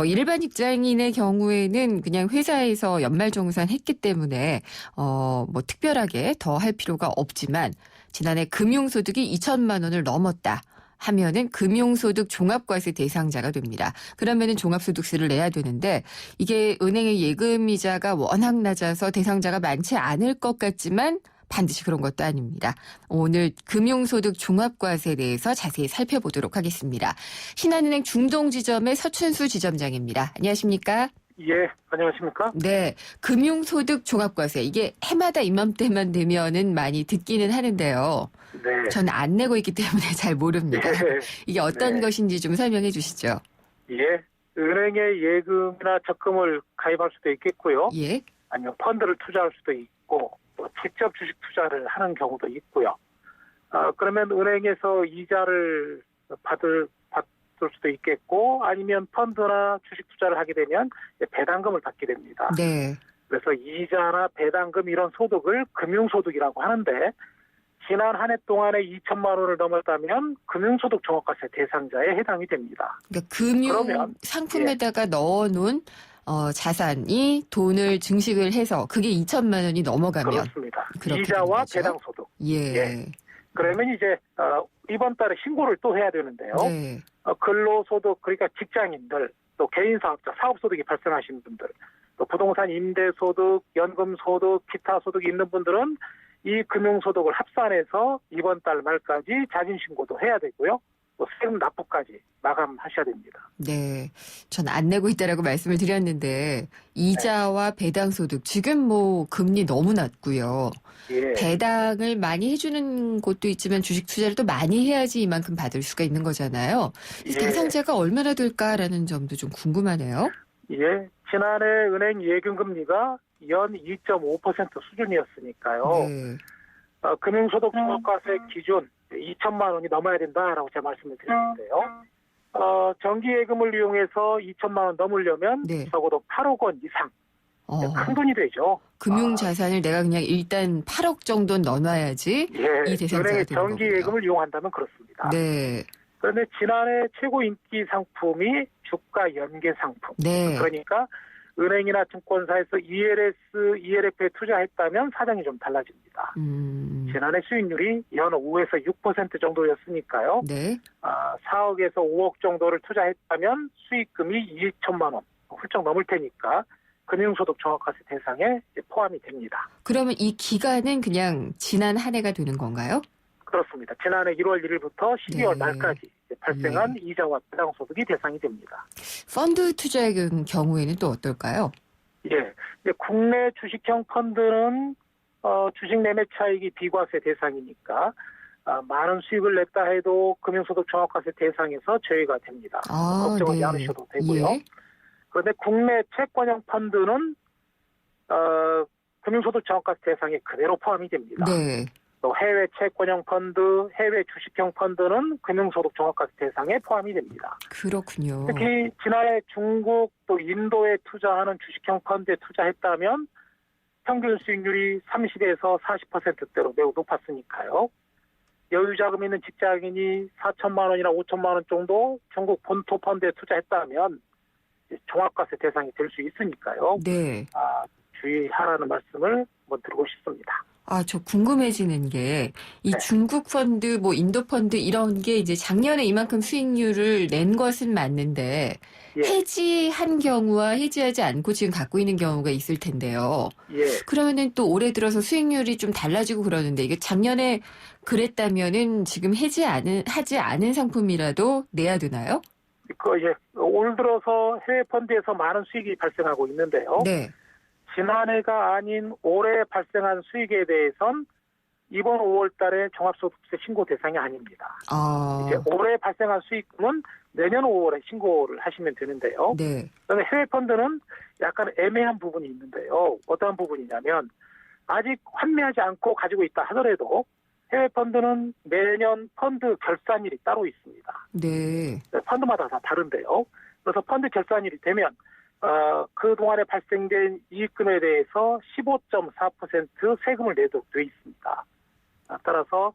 일반 직장인의 경우에는 그냥 회사에서 연말정산 했기 때문에 뭐 특별하게 더 할 필요가 없지만 지난해 금융소득이 2천만 원을 넘었다. 하면은 금융소득 종합과세 대상자가 됩니다. 그러면은 종합소득세를 내야 되는데 이게 은행의 예금이자가 워낙 낮아서 대상자가 많지 않을 것 같지만 반드시 그런 것도 아닙니다. 오늘 금융소득 종합과세에 대해서 자세히 살펴보도록 하겠습니다. 신한은행 중동지점의 서춘수 지점장입니다. 안녕하십니까? 예, 안녕하십니까? 네, 금융소득 종합과세 이게 해마다 이맘때만 되면은 많이 듣기는 하는데요. 네. 저는 안 내고 있기 때문에 잘 모릅니다. 예. 이게 어떤 네. 것인지 좀 설명해 주시죠. 예, 은행에 예금이나 적금을 가입할 수도 있겠고요. 예. 아니면 펀드를 투자할 수도 있고, 또 직접 주식 투자를 하는 경우도 있고요. 그러면 은행에서 이자를 받을 수도 있겠고, 아니면 펀드나 주식 투자를 하게 되면 배당금을 받게 됩니다. 네. 그래서 이자나 배당금 이런 소득을 금융소득이라고 하는데, 지난 한 해 동안에 2천만 원을 넘었다면 금융소득 종합과세 대상자에 해당이 됩니다. 그러니까 금융 그러면, 상품에다가 넣어놓은 자산이 돈을 증식을 해서 그게 2천만 원이 넘어가면 그렇습니다. 그렇게 이자와 되는 거죠? 배당소득. 예. 그러면 이제 이번 달에 신고를 또 해야 되는데요. 네. 근로소득 그러니까 직장인들 또 개인사업자 사업소득이 발생하신 분들 또 부동산 임대소득 연금소득 기타 소득이 있는 분들은 이 금융소득을 합산해서 이번 달 말까지 자진신고도 해야 되고요. 또 세금 납부까지 마감하셔야 됩니다. 네. 전 안 내고 있다라고 말씀을 드렸는데 이자와 배당소득 지금 뭐 금리 너무 낮고요. 예. 배당을 많이 해주는 곳도 있지만 주식 투자를 또 많이 해야지 이만큼 받을 수가 있는 거잖아요. 이 예. 대상자가 얼마나 될까라는 점도 좀 궁금하네요. 예. 지난해 은행 예금금리가 연 2.5% 수준이었으니까요. 네. 금융소득 종합과세 기준 2천만 원이 넘어야 된다라고 제가 말씀을 드렸는데요. 정기예금을 이용해서 2천만 원 넘으려면 네. 적어도 8억 원 이상 큰 돈이 되죠. 금융자산을 내가 그냥 일단 8억 정도는 넣어놔야지 예, 이 대상자가 은행의 되는 정기예금을 거군요. 이용한다면 그렇습니다. 네. 그런데 지난해 최고 인기 상품이 주가 연계 상품. 네. 그러니까 은행이나 증권사에서 ELF에 투자했다면 사정이 좀 달라집니다. 지난해 수익률이 연 5에서 6% 정도였으니까요. 네. 4억에서 5억 정도를 투자했다면 수익금이 2천만 원 훌쩍 넘을 테니까 금융소득 종합과세 대상에 포함이 됩니다. 그러면 이 기간은 그냥 지난 한 해가 되는 건가요? 그렇습니다. 지난해 1월 1일부터 12월 네. 말까지 발생한 이자와 배당소득이 대상이 됩니다. 펀드 투자의 경우에는 또 어떨까요? 예, 국내 주식형 펀드는 주식 매매 차익이 비과세 대상이니까 많은 수익을 냈다 해도 금융소득 종합과세 대상에서 제외가 됩니다. 걱정하지 네. 않으셔도 되고요. 예. 그런데 국내 채권형 펀드는 금융소득 종합과세 대상에 그대로 포함이 됩니다. 네. 또 해외 채권형 펀드, 해외 주식형 펀드는 금융소득 종합과세 대상에 포함이 됩니다. 그렇군요. 특히 지난해 중국 또 인도에 투자하는 주식형 펀드에 투자했다면 평균 수익률이 30에서 40%대로 매우 높았으니까요. 여유자금 있는 직장인이 4천만 원이나 5천만 원 정도 중국 본토 펀드에 투자했다면 종합과세 대상이 될 수 있으니까요. 네. 주의하라는 말씀을 한번 드리고 싶습니다. 저 궁금해지는 게, 이 중국 펀드, 뭐 인도 펀드 이런 게 이제 작년에 이만큼 수익률을 낸 것은 맞는데, 예. 해지한 경우와 해지하지 않고 지금 갖고 있는 경우가 있을 텐데요. 예. 그러면은 또 올해 들어서 수익률이 좀 달라지고 그러는데, 이게 작년에 그랬다면은 지금 하지 않은 상품이라도 내야 되나요? 올 들어서 해외 펀드에서 많은 수익이 발생하고 있는데요. 네. 지난해가 아닌 올해 발생한 수익에 대해선 이번 5월 달에 종합소득세 신고 대상이 아닙니다. 이제 올해 발생한 수익금은 내년 5월에 신고를 하시면 되는데요. 네. 그런데 해외 펀드는 약간 애매한 부분이 있는데요. 어떠한 부분이냐면 아직 환매하지 않고 가지고 있다 하더라도 해외 펀드는 매년 펀드 결산일이 따로 있습니다. 네. 펀드마다 다 다른데요. 그래서 펀드 결산일이 되면 그동안에 발생된 이익금에 대해서 15.4% 세금을 내도록 되어 있습니다. 따라서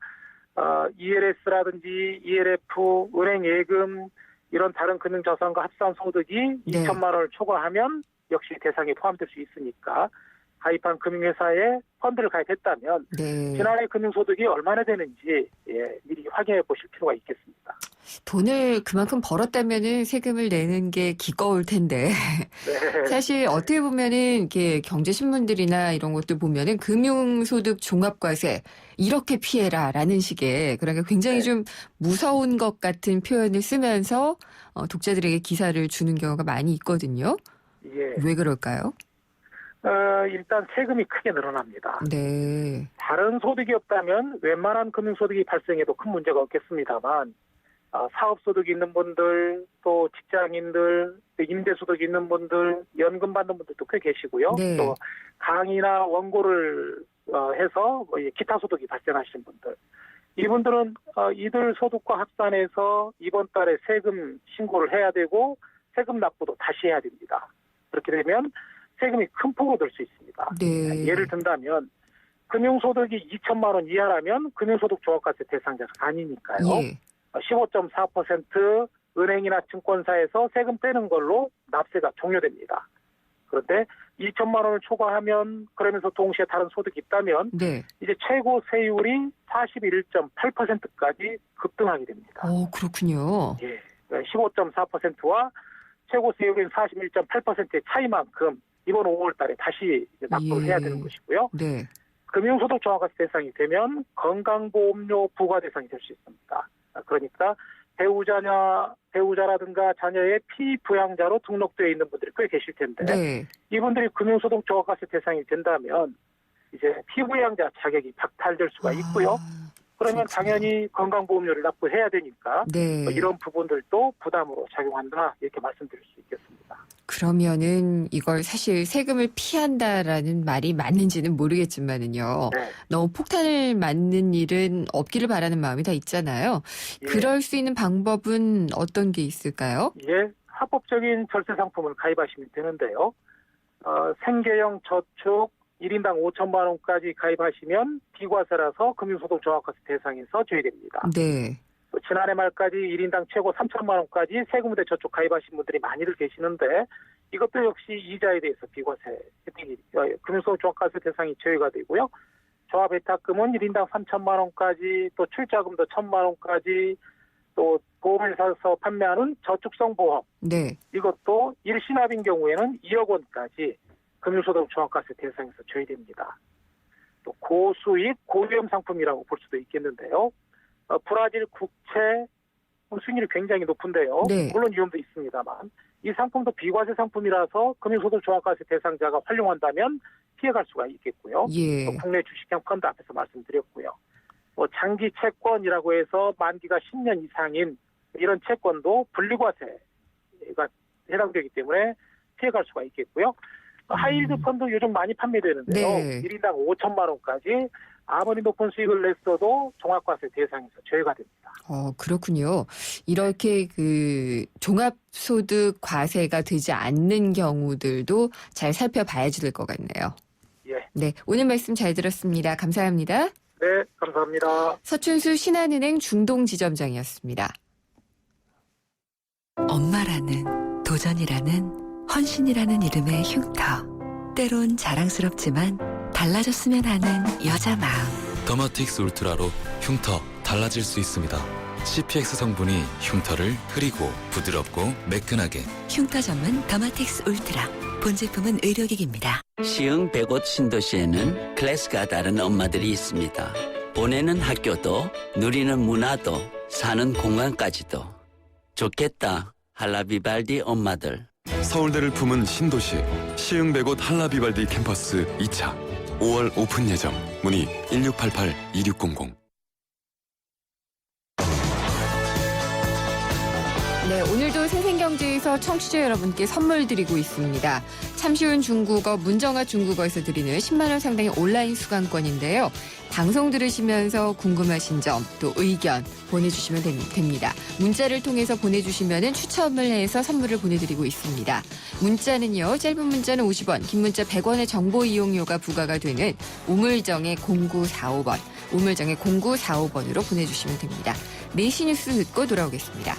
ELS라든지 ELF, 은행 예금 이런 다른 금융자산과 합산 소득이 2천만 원을 초과하면 역시 대상에 포함될 수 있으니까 가입한 금융회사에 펀드를 가입했다면 지난해 금융소득이 얼마나 되는지 미리 확인해 보실 필요가 있겠습니다. 돈을 그만큼 벌었다면은 세금을 내는 게 기꺼울 텐데. 네. 사실 어떻게 보면은 이렇게 경제신문들이나 이런 것들 보면은 금융소득 종합과세 이렇게 피해라라는 식의 그러니까 굉장히 좀 무서운 것 같은 표현을 쓰면서 독자들에게 기사를 주는 경우가 많이 있거든요. 왜 그럴까요? 일단 세금이 크게 늘어납니다. 네. 다른 소득이 없다면 웬만한 금융소득이 발생해도 큰 문제가 없겠습니다만 사업소득이 있는 분들, 또 직장인들, 또 임대소득이 있는 분들, 연금 받는 분들도 꽤 계시고요. 네. 또 강의나 원고를 해서 기타 소득이 발생하시는 분들. 이분들은 이들 소득과 합산해서 이번 달에 세금 신고를 해야 되고 세금 납부도 다시 해야 됩니다. 그렇게 되면 세금이 큰 폭으로 들 수 있습니다. 네. 예를 든다면 금융소득이 2천만 원 이하라면 금융소득 종합과세 대상자가 아니니까요. 15.4% 은행이나 증권사에서 세금 떼는 걸로 납세가 종료됩니다. 그런데 2천만 원을 초과하면 그러면서 동시에 다른 소득이 있다면 이제 최고 세율이 41.8%까지 급등하게 됩니다. 그렇군요. 15.4%와 최고 세율인 41.8%의 차이만큼 이번 5월 달에 다시 납부를 해야 되는 것이고요. 네. 금융소득 종합과세 대상이 되면 건강보험료 부과 대상이 될 수 있습니다. 그러니까 배우자라든가 자녀의 피부양자로 등록되어 있는 분들이 꽤 계실 텐데 이분들이 금융소득 종합과세 대상이 된다면 이제 피부양자 자격이 박탈될 수가 있고요. 그러면 당연히 건강보험료를 납부해야 되니까 이런 부분들도 부담으로 작용한다 이렇게 말씀드릴 수 있겠습니다. 그러면은 이걸 사실 세금을 피한다라는 말이 맞는지는 모르겠지만은요. 너무 폭탄을 맞는 일은 없기를 바라는 마음이 다 있잖아요. 그럴 수 있는 방법은 어떤 게 있을까요? 합법적인 절세 상품을 가입하시면 되는데요. 생계형 저축 1인당 5천만 원까지 가입하시면 비과세라서 금융소득 종합과세 대상에서 제외됩니다. 또 지난해 말까지 1인당 최고 3천만 원까지 세금부대 저축 가입하신 분들이 많이들 계시는데 이것도 역시 이자에 대해서 비과세 혜택이 금융소득 종합과세 대상이 제외가 되고요. 종합예탁금은 1인당 3천만 원까지 또 출자금도 1천만 원까지 또 보험회사에서 판매하는 저축성 보험 이것도 일시납인 경우에는 2억 원까지 금융소득 종합과세 대상에서 제외됩니다. 또 고수익, 고위험 상품이라고 볼 수도 있겠는데요. 브라질 국채 수익률이 굉장히 높은데요. 물론 위험도 있습니다만 이 상품도 비과세 상품이라서 금융소득 종합과세 대상자가 활용한다면 피해갈 수가 있겠고요. 또 국내 주식형 펀드 앞에서 말씀드렸고요. 장기 채권이라고 해서 만기가 10년 이상인 이런 채권도 분리과세가 해당되기 때문에 피해갈 수가 있겠고요. 하이힐드 펀드 요즘 많이 판매되는데요. 1인당 5천만 원까지 아무리 높은 수익을 냈어도 종합과세 대상에서 제외가 됩니다. 그렇군요. 이렇게 종합소득 과세가 되지 않는 경우들도 잘 살펴봐야지 될 것 같네요. 네, 오늘 말씀 잘 들었습니다. 감사합니다. 네, 감사합니다. 서춘수 신한은행 중동지점장이었습니다. 엄마라는, 도전이라는, 헌신이라는 이름의 흉터. 때론 자랑스럽지만 달라졌으면 하는 여자 마음. 더마틱스 울트라로 흉터 달라질 수 있습니다. CPX 성분이 흉터를 흐리고 부드럽고 매끈하게. 흉터 전문 더마틱스 울트라. 본 제품은 의료기기입니다. 시흥 백옷 신도시에는 클래스가 다른 엄마들이 있습니다. 보내는 학교도 누리는 문화도 사는 공간까지도. 좋겠다. 할라비발디 엄마들. 서울대를 품은 신도시 시흥 백옷 할라비발디 캠퍼스 2차 5월 오픈 예정. 문의 1688-2600. 네, 오늘도 생생경제에서 청취자 여러분께 선물 드리고 있습니다. 참 쉬운 중국어 문정아 중국어에서 드리는 10만 원 상당의 온라인 수강권인데요. 방송 들으시면서 궁금하신 점 또 의견 보내주시면 됩니다. 문자를 통해서 보내주시면 추첨을 해서 선물을 보내드리고 있습니다. 문자는요. 짧은 문자는 50원, 긴 문자 100원의 정보 이용료가 부과가 되는 우물정의 0945번, 우물정의 0945번으로 보내주시면 됩니다. 4시 뉴스 듣고 돌아오겠습니다.